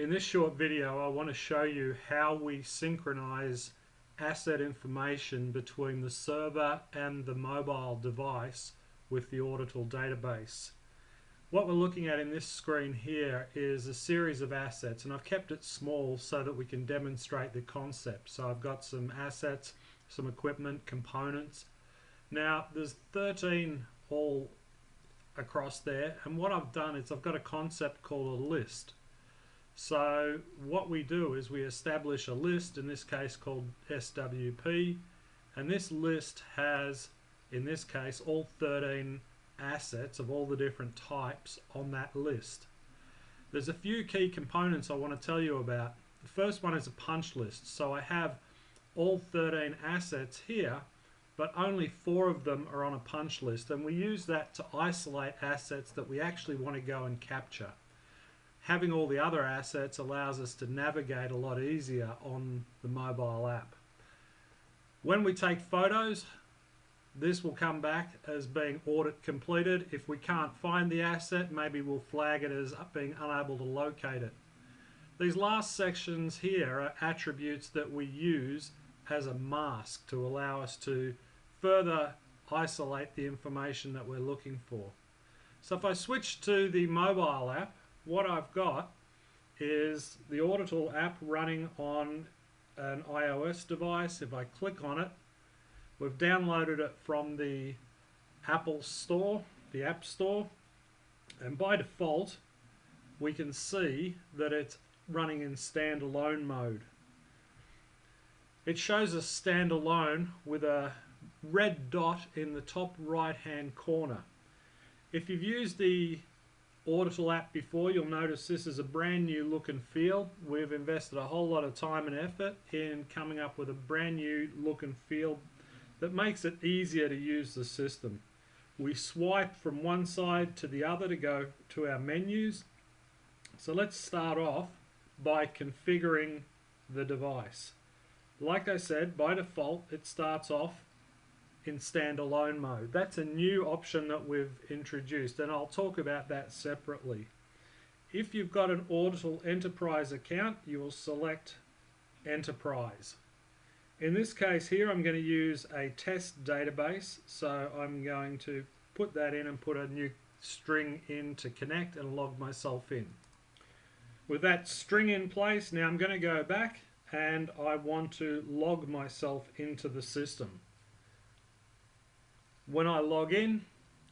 In this short video, I want to show you how we synchronize asset information between the server and the mobile device with the ORDITAL database. What we're looking at in this screen here is a series of assets, and I've kept it small so that we can demonstrate the concept. So I've got some assets, some equipment, components. Now there's 13 all across there, and what I've done is I've got a concept called a list. So what we do is we establish a list, in this case called SWP, and this list has, in this case, all 13 assets of all the different types on that list. There's a few key components I want to tell you about. The first one is a punch list. So I have all 13 assets here, but only 4 of them are on a punch list, and we use that to isolate assets that we actually want to go and capture. Having all the other assets allows us to navigate a lot easier on the mobile app. When we take photos, this will come back as being audit completed. If we can't find the asset, maybe we'll flag it as being unable to locate it. These last sections here are attributes that we use as a mask to allow us to further isolate the information that we're looking for. So if I switch to the mobile app, what I've got is the ORDITAL app running on an iOS device. If I click on it, we've downloaded it from the Apple Store, the App Store, and by default we can see that it's running in standalone mode. It shows us standalone with a red dot in the top right hand corner. If you've used the ORDITAL app before, you'll notice this is a brand new look and feel. We've invested a whole lot of time and effort in coming up with a brand new look and feel that makes it easier to use the system. We swipe from one side to the other to go to our menus. So let's start off by configuring the device. Like I said, by default it starts off in standalone mode. That's a new option that we've introduced, and I'll talk about that separately. If you've got an ORDITAL Enterprise account, you will select Enterprise. In this case here, I'm going to use a test database, so I'm going to put that in and put a new string in to connect and log myself in. With that string in place, now I'm going to go back and I want to log myself into the system. When I log in,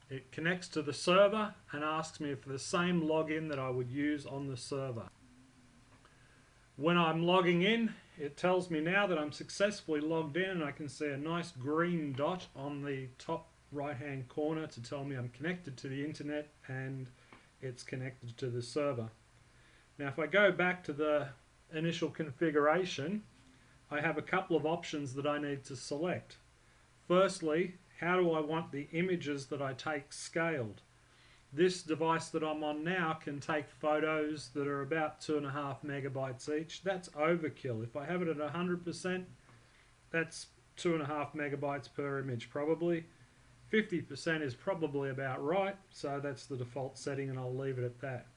it connects to the server and asks me for the same login that I would use on the server. When I'm logging in, it tells me now that I'm successfully logged in, and I can see a nice green dot on the top right hand corner to tell me I'm connected to the internet and it's connected to the server. Now if I go back to the initial configuration, I have a couple of options that I need to select. Firstly, how do I want the images that I take scaled? This device that I'm on now can take photos that are about 2.5 megabytes each. That's overkill. If I have it at 100%, that's 2.5 megabytes per image probably. 50% is probably about right, so that's the default setting and I'll leave it at that.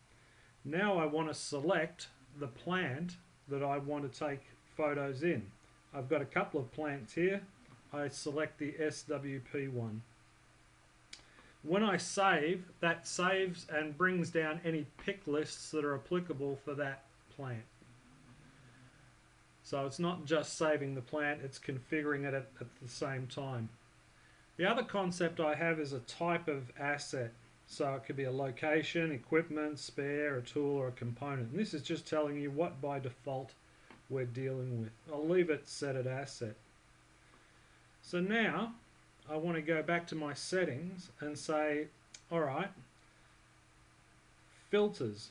Now I want to select the plant that I want to take photos in. I've got a couple of plants here. I select the SWP one. When I save, that saves and brings down any pick lists that are applicable for that plant. So it's not just saving the plant, it's configuring it at the same time. The other concept I have is a type of asset. So it could be a location, equipment, spare, a tool, or a component. And this is just telling you what by default we're dealing with. I'll leave it set at asset. So now I want to go back to my settings and say, alright, filters.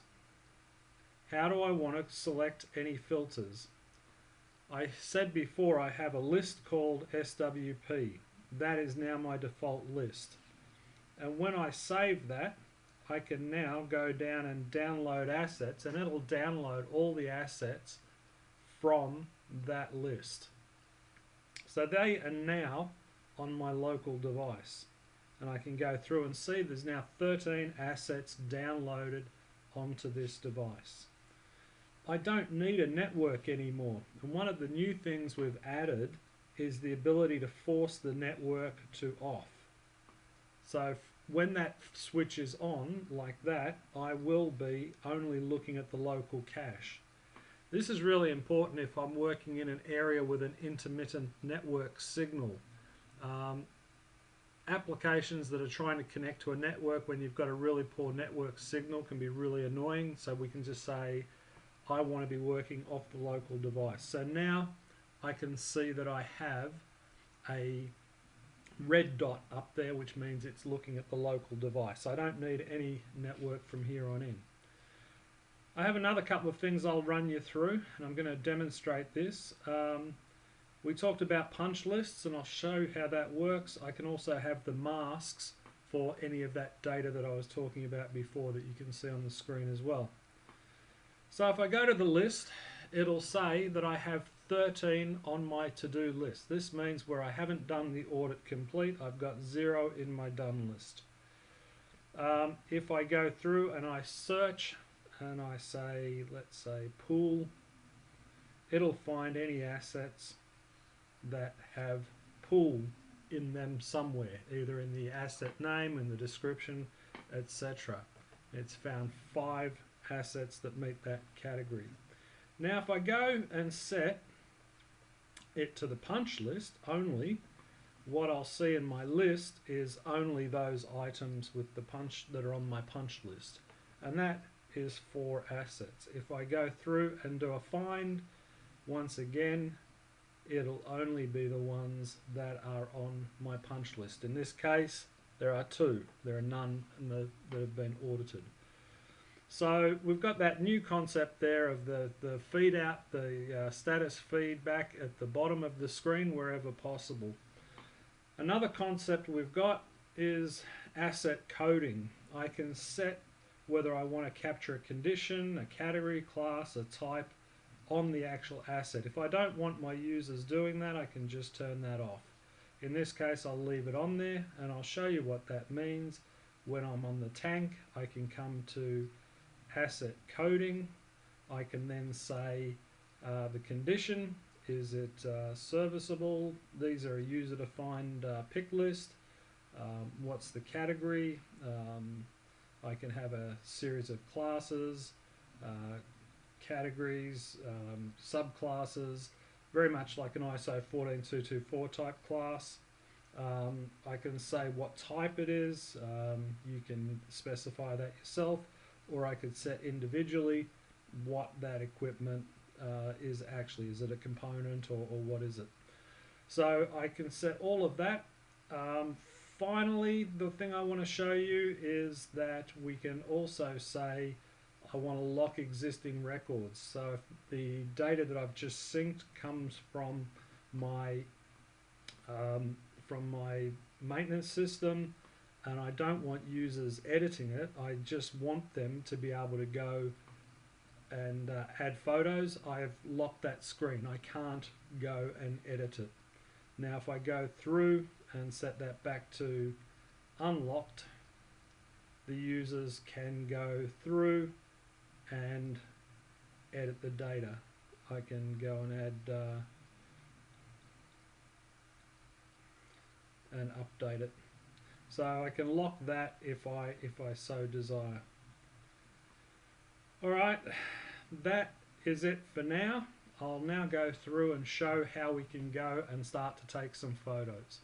How do I want to select any filters? I said before I have a list called SWP. That is now my default list. And when I save that, I can now go down and download assets, and it'll download all the assets from that list. So they are now on my local device, and I can go through and see there's now 13 assets downloaded onto this device. I don't need a network anymore. And one of the new things we've added is the ability to force the network to off. So when that switch is on like that, I will be only looking at the local cache. This is really important if I'm working in an area with an intermittent network signal. Applications that are trying to connect to a network when you've got a really poor network signal can be really annoying, so we can just say I want to be working off the local device. So now I can see that I have a red dot up there, which means it's looking at the local device. I don't need any network from here on in. I have another couple of things I'll run you through, and I'm going to demonstrate this. We talked about punch lists, and I'll show how that works. I can also have the masks for any of that data that I was talking about before that you can see on the screen as well. So if I go to the list, it'll say that I have 13 on my to-do list. This means where I haven't done the audit complete, I've got 0 in my done list. If I go through and I search and I say, let's say pool, it'll find any assets that have pool in them somewhere, either in the asset name, in the description, etc. It's found 5 assets that meet that category. Now if I go and set it to the punch list only, what I'll see in my list is only those items with the punch that are on my punch list, and that is 4 assets. If I go through and do a find, once again it'll only be the ones that are on my punch list. In this case there are 2. There are none that have been audited. So we've got that new concept there of the feed out, the status feedback at the bottom of the screen wherever possible. Another concept we've got is asset coding. I can set whether I want to capture a condition, a category, class, a type on the actual asset. If I don't want my users doing that, I can just turn that off. In this case I'll leave it on there, and I'll show you what that means. When I'm on the tank, I can come to asset coding. I can then say the condition, is it serviceable? These are a user defined pick list. What's the category? I can have a series of classes, categories, subclasses, very much like an ISO 14224 type class. I can say what type it is. You can specify that yourself, or I could set individually what that equipment is actually. Is it a component or what is it? So I can set all of that. Finally, the thing I want to show you is that we can also say I want to lock existing records. So if the data that I've just synced comes from my maintenance system, and I don't want users editing it, I just want them to be able to go and add photos. I have locked that screen. I can't go and edit it. Now if I go through and set that back to unlocked, the users can go through and edit the data. I can go and add and update it. So I can lock that if I so desire. Alright, that is it for now. I'll now go through and show how we can go and start to take some photos.